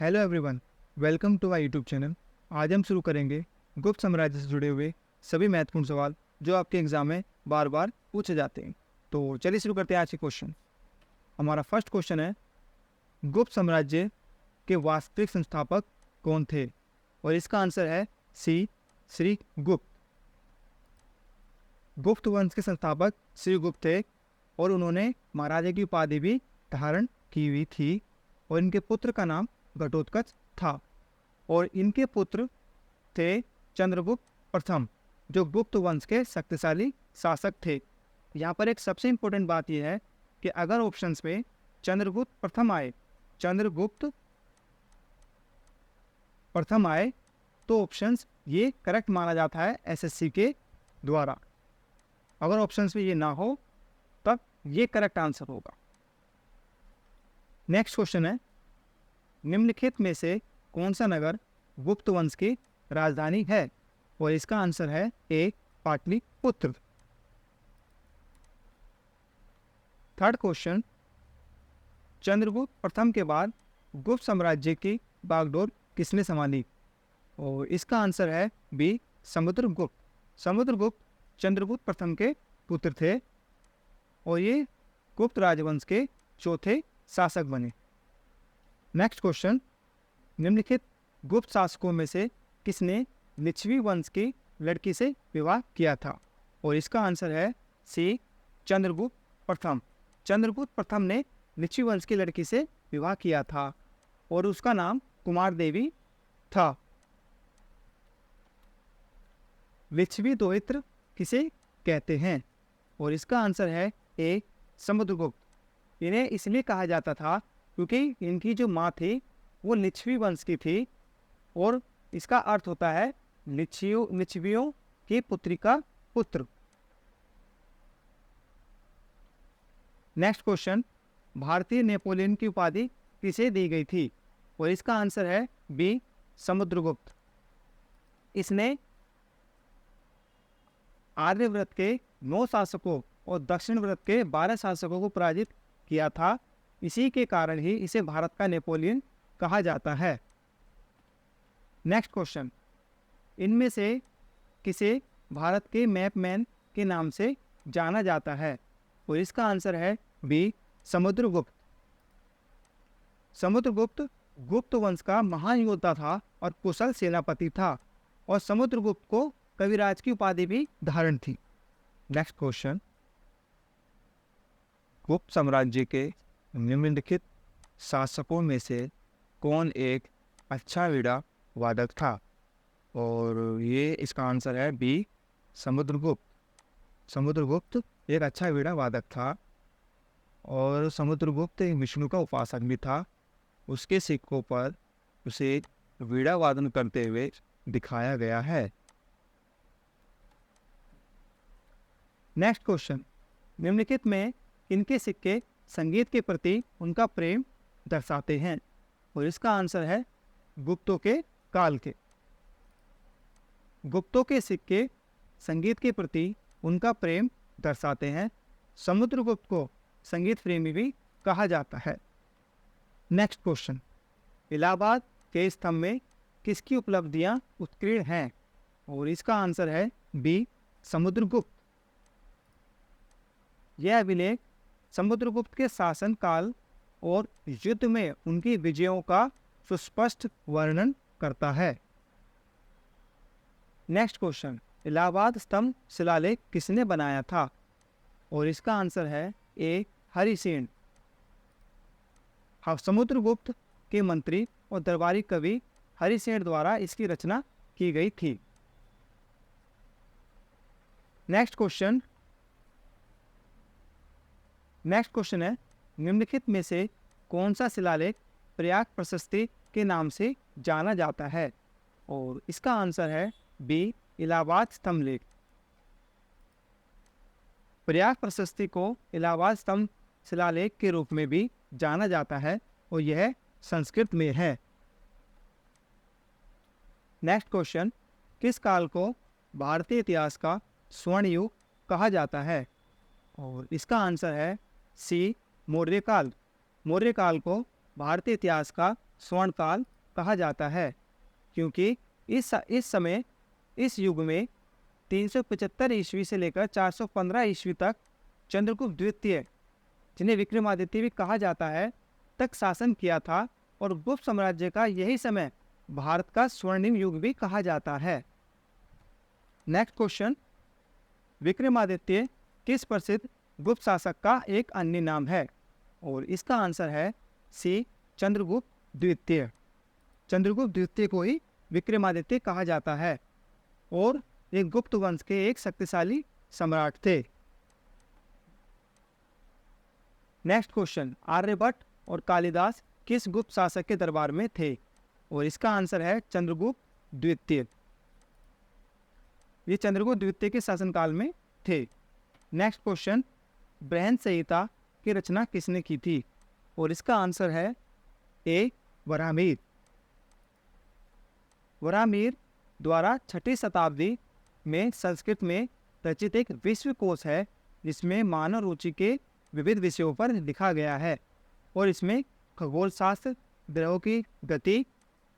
Hello everyone, welcome to our YouTube channel. आज हम शुरू करेंगे गुप्त साम्राज्य से जुड़े हुए सभी महत्वपूर्ण सवाल जो आपके एग्जाम में बार बार पूछे जाते हैं। तो चलिए शुरू करते हैं आज के क्वेश्चन। हमारा फर्स्ट क्वेश्चन है, गुप्त साम्राज्य के वास्तविक संस्थापक कौन थे? और इसका आंसर है सी, श्री गुप्त। गुप्त वंश के संस्थापक श्री गुप्त थे और उन्होंने महाराजा की उपाधि भी धारण की हुई थी और इनके पुत्र का नाम घटोत्कच था और इनके पुत्र थे चंद्रगुप्त प्रथम, जो गुप्त वंश के शक्तिशाली शासक थे। यहाँ पर एक सबसे इंपॉर्टेंट बात यह है कि अगर ऑप्शंस में चंद्रगुप्त प्रथम आए तो ऑप्शंस ये करेक्ट माना जाता है एसएससी के द्वारा। अगर ऑप्शंस में ये ना हो तब ये करेक्ट आंसर होगा। नेक्स्ट क्वेश्चन है, निम्नलिखित में से कौन सा नगर गुप्त वंश की राजधानी है? और इसका आंसर है ए, पाटलिपुत्र। थर्ड क्वेश्चन, चंद्रगुप्त प्रथम के बाद गुप्त साम्राज्य की बागडोर किसने संभाली? और इसका आंसर है बी, समुद्रगुप्त। समुद्रगुप्त चंद्रगुप्त प्रथम के पुत्र थे और ये गुप्त राजवंश के चौथे शासक बने। नेक्स्ट क्वेश्चन, निम्नलिखित गुप्त शासकों में से किसने लिच्छवी वंश की लड़की से विवाह किया था? और इसका आंसर है सी, चंद्रगुप्त प्रथम। चंद्रगुप्त प्रथम ने लिच्छवी वंश की लड़की से विवाह किया था और उसका नाम कुमार देवी था। लिच्छवी दोहित्र किसे कहते हैं? और इसका आंसर है ए, समुद्रगुप्त। इन्हें इसलिए कहा जाता था क्योंकि इनकी जो माँ थी वो लिच्छवी वंश की थी और इसका अर्थ होता है लिच्छवियों की पुत्री का पुत्र। नेक्स्ट क्वेश्चन, भारतीय नेपोलियन की उपाधि किसे दी गई थी? और इसका आंसर है बी, समुद्रगुप्त। इसने आर्यव्रत के 9 शासकों और दक्षिण व्रत के 12 शासकों को पराजित किया था। इसी के कारण ही इसे भारत का नेपोलियन कहा जाता है। नेक्स्ट क्वेश्चन, इनमें से किसे भारत के मैपमैन के नाम से जाना जाता है? और इसका आंसर है बी, समुद्रगुप्त। समुद्रगुप्त गुप्त वंश का महान योद्धा था और कुशल सेनापति था और समुद्रगुप्त को कविराज की उपाधि भी धारण थी। नेक्स्ट क्वेश्चन, गुप्त साम्राज्य के निम्नलिखित शासकों में से कौन एक अच्छा वीणा वादक था? और ये इसका आंसर है बी, समुद्रगुप्त। समुद्रगुप्त एक अच्छा वीणा वादक था और समुद्रगुप्त विष्णु का उपासक भी था। उसके सिक्कों पर उसे वीणा वादन करते हुए दिखाया गया है। नेक्स्ट क्वेश्चन, निम्नलिखित में इनके सिक्के संगीत के प्रति उनका प्रेम दर्शाते हैं? और इसका आंसर है गुप्तों के काल के। गुप्तों के सिक्के संगीत के प्रति उनका प्रेम दर्शाते हैं। समुद्रगुप्त को संगीत प्रेमी भी कहा जाता है। नेक्स्ट क्वेश्चन, इलाहाबाद के स्तंभ में किसकी उपलब्धियां उत्कीर्ण हैं? और इसका आंसर है बी, समुद्रगुप्त। यह अभिलेख समुद्रगुप्त के शासन काल और युद्ध में उनकी विजयों का सुस्पष्ट वर्णन करता है। नेक्स्ट क्वेश्चन, इलाहाबाद स्तंभ शिलालेख किसने बनाया था? और इसका आंसर है ए, हरिसेन। समुद्रगुप्त के मंत्री और दरबारी कवि हरिसेन द्वारा इसकी रचना की गई थी। नेक्स्ट क्वेश्चन है, निम्नलिखित में से कौन सा शिलालेख प्रयाग प्रशस्ति के नाम से जाना जाता है? और इसका आंसर है बी, इलाहाबाद स्तंभ लेख। प्रयाग प्रशस्ति को इलाहाबाद स्तंभ शिलालेख के रूप में भी जाना जाता है और यह संस्कृत में है। नेक्स्ट क्वेश्चन, किस काल को भारतीय इतिहास का स्वर्ण युग कहा जाता है? और इसका आंसर है सी, मौर्य काल। मौर्य काल को भारतीय इतिहास का स्वर्ण काल कहा जाता है, क्योंकि इस समय इस युग में 375 ईस्वी से लेकर 415 ईस्वी तक चंद्रगुप्त द्वितीय, जिन्हें विक्रमादित्य भी कहा जाता है, तक शासन किया था और गुप्त साम्राज्य का यही समय भारत का स्वर्णिम युग भी कहा जाता है। नेक्स्ट क्वेश्चन, विक्रमादित्य किस प्रसिद्ध गुप्त शासक का एक अन्य नाम है? और इसका आंसर है सी, चंद्रगुप्त द्वितीय। चंद्रगुप्त द्वितीय को ही विक्रमादित्य कहा जाता है और एक गुप्त वंश के एक शक्तिशाली सम्राट थे। नेक्स्ट क्वेश्चन, आर्यभट्ट और कालिदास किस गुप्त शासक के दरबार में थे? और इसका आंसर है चंद्रगुप्त द्वितीय। ये चंद्रगुप्त द्वितीय के शासनकाल में थे। नेक्स्ट क्वेश्चन, बृहन संहिता की रचना किसने की थी? और इसका आंसर है ए, वराहमिहिर। वराहमिहिर द्वारा 6ठी शताब्दी में संस्कृत में रचित एक विश्वकोश है, जिसमें मानव रुचि के विविध विषयों पर लिखा गया है और इसमें खगोल शास्त्र, ग्रहों की गति,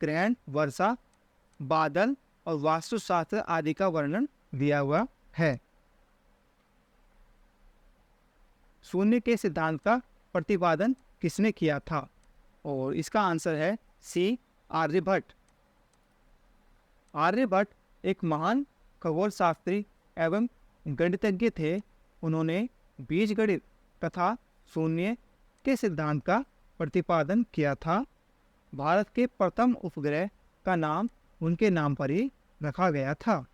ग्रहण, वर्षा, बादल और वास्तुशास्त्र आदि का वर्णन दिया हुआ है। शून्य के सिद्धांत का प्रतिपादन किसने किया था? और इसका आंसर है सी, आर्यभट्ट। आर्यभट्ट एक महान खगोल शास्त्री एवं गणितज्ञ थे। उन्होंने बीजगणित तथा शून्य के सिद्धांत का प्रतिपादन किया था। भारत के प्रथम उपग्रह का नाम उनके नाम पर ही रखा गया था।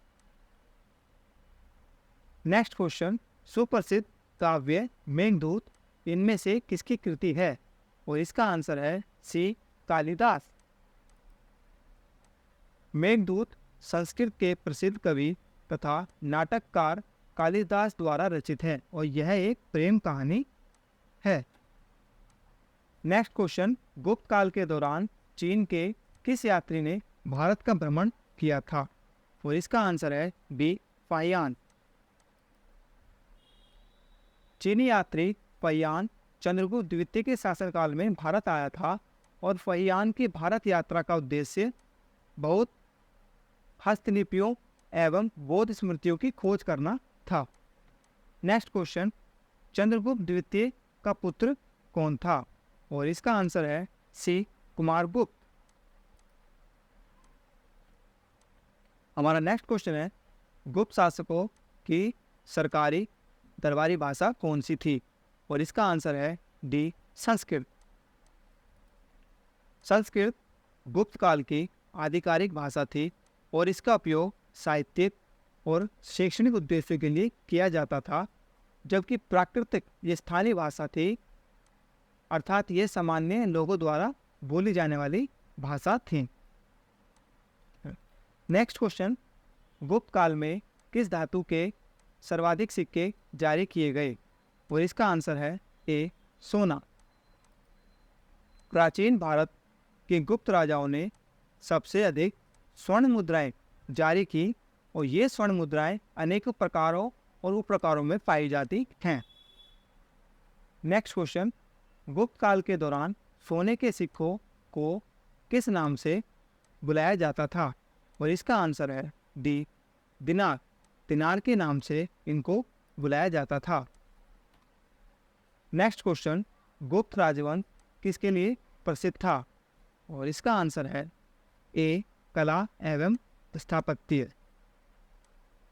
नेक्स्ट क्वेश्चन, सुप्रसिद्ध काव्य मेघदूत इनमें से किसकी कृति है? और इसका आंसर है सी, कालिदास। मेघदूत संस्कृत के प्रसिद्ध कवि तथा नाटककार कालिदास द्वारा रचित है और यह एक प्रेम कहानी है। नेक्स्ट क्वेश्चन, गुप्त काल के दौरान चीन के किस यात्री ने भारत का भ्रमण किया था? और इसका आंसर है बी, फाहियान। चीनी यात्री फाहियान चंद्रगुप्त द्वितीय के शासनकाल में भारत आया था और फाहियान की भारत यात्रा का उद्देश्य बहुत हस्तलिपियों एवं बौद्ध स्मृतियों की खोज करना था। नेक्स्ट क्वेश्चन, चंद्रगुप्त द्वितीय का पुत्र कौन था? और इसका आंसर है सी, कुमारगुप्त। हमारा नेक्स्ट क्वेश्चन है, गुप्त शासकों की सरकारी दरबारी भाषा कौन सी थी? और इसका आंसर है डी, संस्कृत। संस्कृत गुप्त काल की आधिकारिक भाषा थी और इसका उपयोग साहित्यिक और शैक्षणिक उद्देश्यों के लिए किया जाता था, जबकि प्राकृतिक ये स्थानीय भाषा थी, अर्थात ये सामान्य लोगों द्वारा बोली जाने वाली भाषा थी। नेक्स्ट क्वेश्चन, गुप्त काल में किस धातु के सर्वाधिक सिक्के जारी किए गए? और इसका आंसर है ए, सोना। प्राचीन भारत के गुप्त राजाओं ने सबसे अधिक स्वर्ण मुद्राएं जारी की और ये स्वर्ण मुद्राएं अनेक प्रकारों और उपप्रकारों में पाई जाती हैं। नेक्स्ट क्वेश्चन, गुप्त काल के दौरान सोने के सिक्कों को किस नाम से बुलाया जाता था? और इसका आंसर है डी, दिनार। दिनार के नाम से इनको बुलाया जाता था। नेक्स्ट क्वेश्चन, गुप्त राजवंश किसके लिए प्रसिद्ध था? और इसका आंसर है ए, कला एवं स्थापत्य।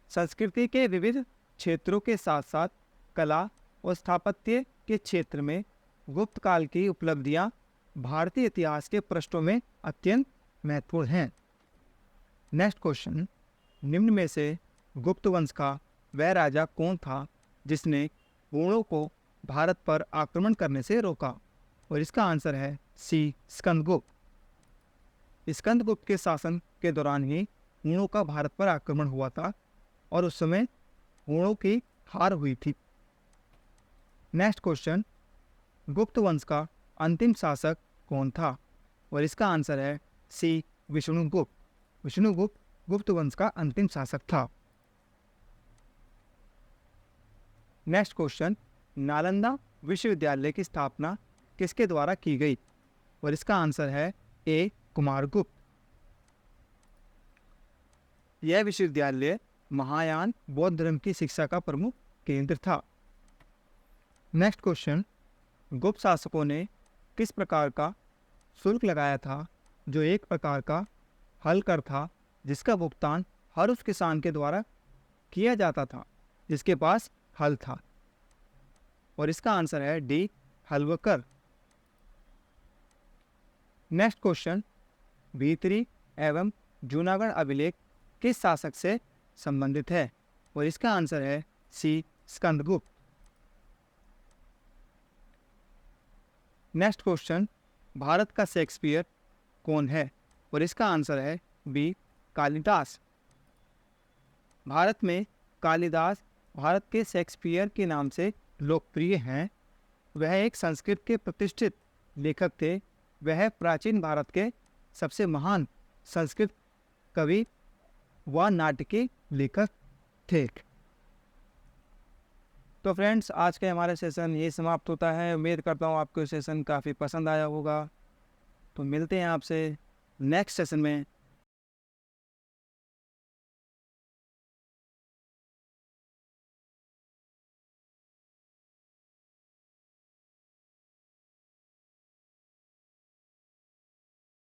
संस्कृति के विविध क्षेत्रों के साथ साथ कला और स्थापत्य के क्षेत्र में गुप्त काल की उपलब्धियां भारतीय इतिहास के पृष्ठों में अत्यंत महत्वपूर्ण हैं। नेक्स्ट क्वेश्चन, निम्न में से गुप्त वंश का वह राजा कौन था जिसने हुणों को भारत पर आक्रमण करने से रोका? और इसका आंसर है सी, स्कंदगुप्त। स्कंदगुप्त के शासन के दौरान ही हुणों का भारत पर आक्रमण हुआ था और उस समय हुणों की हार हुई थी। नेक्स्ट क्वेश्चन, गुप्त वंश का अंतिम शासक कौन था? और इसका आंसर है सी, विष्णुगुप्त। विष्णुगुप्त गुप्त वंश का अंतिम शासक था। नेक्स्ट क्वेश्चन, नालंदा विश्वविद्यालय की स्थापना किसके द्वारा की गई? और इसका आंसर है ए कुमारगुप्त। यह विश्वविद्यालय महायान बौद्ध धर्म की शिक्षा का प्रमुख केंद्र था। नेक्स्ट क्वेश्चन, गुप्त शासकों ने किस प्रकार का शुल्क लगाया था जो एक प्रकार का हल कर था जिसका भुगतान हर उस किसान के द्वारा किया जाता था जिसके पास हल था? और इसका आंसर है डी हल्व कर। नेक्स्ट क्वेश्चन, भीतरी एवं जूनागढ़ अभिलेख किस शासक से संबंधित है? और इसका आंसर है सी स्कंदगुप्त। नेक्स्ट क्वेश्चन, भारत का शेक्सपियर कौन है? और इसका आंसर है बी कालिदास। भारत में कालिदास भारत के शेक्सपियर के नाम से लोकप्रिय हैं। वह एक संस्कृत के प्रतिष्ठित लेखक थे। वह प्राचीन भारत के सबसे महान संस्कृत कवि व नाटकीय लेखक थे। तो फ्रेंड्स, आज का हमारा सेशन ये समाप्त होता है। उम्मीद करता हूँ आपको सेशन काफ़ी पसंद आया होगा। तो मिलते हैं आपसे नेक्स्ट सेशन में।